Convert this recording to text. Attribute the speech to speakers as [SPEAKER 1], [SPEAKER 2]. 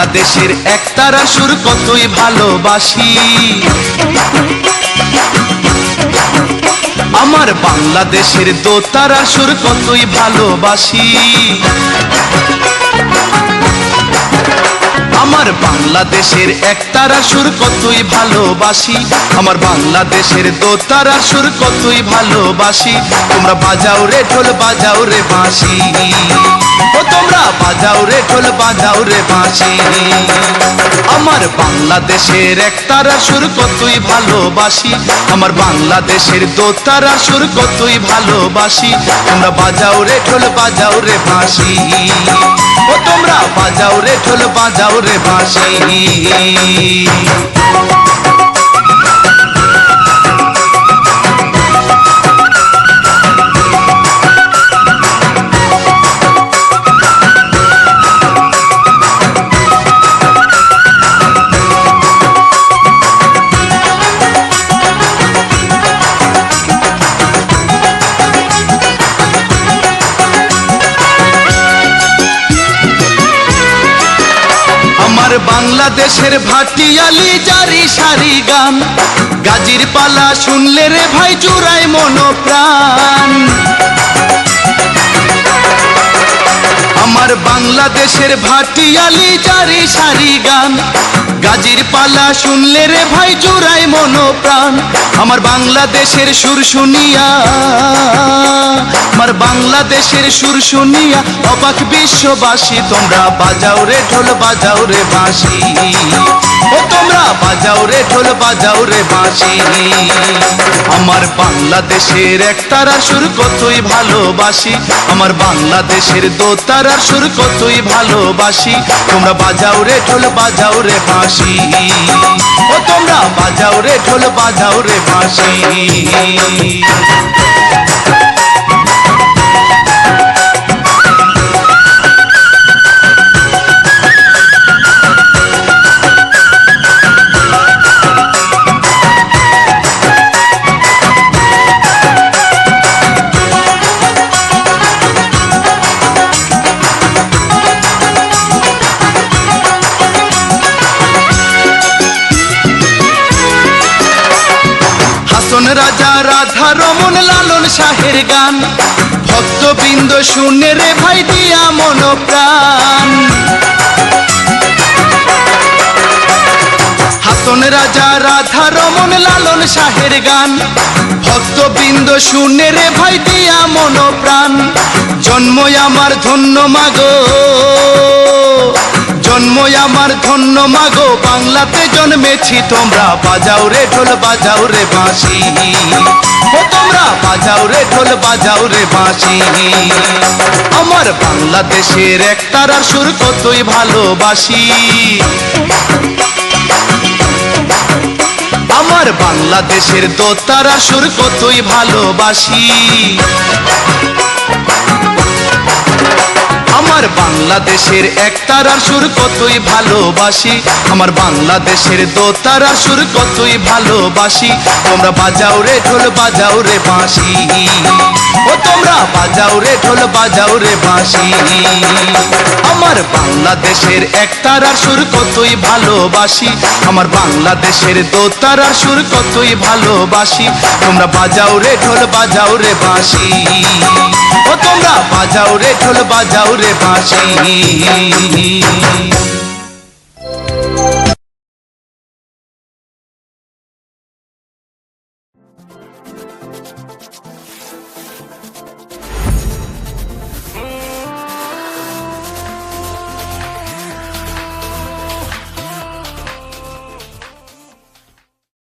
[SPEAKER 1] বাংলাদেশের একতারা সুর কতই ভালোবাসি। আমার বাংলাদেশের দোতারা সুর কতই ভালোবাসি। আমার বাংলাদেশের একতারা সুর কতই ভালোবাসি। আমার বাংলাদেশের দোতারা সুর কতই ভালোবাসি। তোমরা বাজাও রে ঢোল বাজাও রে বাঁশি, ও তোমরা বাজাও রে ঢোল বাজাও রে বাঁশি। আমার বাংলাদেশের একতারা সুর কতই ভালোবাসি। আমার বাংলাদেশের দোতারা সুর কতই ভালোবাসি। তোমরা বাজাও রে ঢোল বাজাও রে বাঁশি, ও তোমরা বাজাও রে ঢোল বাজাও রে বাঁশি। আমার বাংলাদেশের ভাটিয়ালি জারি সারি গান, গাজীর পালা শুনলে রে ভাই জুড়াই মনোপ্রাণ। আমার বাংলাদেশের ভাটিয়ালি জারি সারি গান, গাজীর পালা শুনলে রে ভাই জুড়াই মনোপ্রাণ। আমার বাংলাদেশের সুর শুনিয়া, আমার বাংলাদেশের সুর শুনিয়া অবাক বিশ্ববাসী। তোমরা বাজাও রে ঢোল বাজাও রে বাঁশি, ও তোমরা বাজাও রে ঢোল বাজাও রে বাঁশি। আমার বাংলাদেশের একতারা সুর কতই ভালোবাসি। আমার বাংলাদেশের দোতারার সুর কতই ভালোবাসি। তোমরা বাজাও রে ঢোল বাজাও রে বাঁশি, ও তোমরা বাজাও রে ঢোল বাজাও রে বাঁশি। রাজা রাধা রমন লালন শাহের গান, ভক্তবৃন্দ শুনে রে ভাই দিয়া মনোপ্রাণ। হাসন রাজা রাধা রমন লালন শাহের গান, ভক্তবৃন্দ শুনে রে ভাই দিয়া মনোপ্রাণ। জন্ম আমার ধন্য মাগো, জন্ম আমার ধন্য মাগো, বাংলাতে জন্মেছি। তোমরা বাজাও রে ঢোল বাজাও রে বাঁশি, ও তোমরা বাজাও রে ঢোল বাজাও রে বাঁশি। আমার বাংলাদেশের একতারার সুর কতই ভালোবাসি। আমার বাংলাদেশের দোতারার সুর কতই ভালোবাসি। আমার বাংলাদেশের একতারার সুর কতই ভালোবাসি। আমার বাংলাদেশের দোতারার সুর কতই ভালোবাসি। তোমরা বাজাও রে ঢোল বাজাও রে বাঁশি, ও তোমরা বাজাও রে ঢোল বাজাও রে বাঁশি। আমার বাংলাদেশের একতারার সুর কতই ভালোবাসি। আমার বাংলাদেশের দোতারার সুর কতই ভালোবাসি। তোমরা বাজাও রে ঢোল বাজাও রে বাঁশি, ও তোমরা বাজাও রে ঢোল বাজাও রে বাঁশি।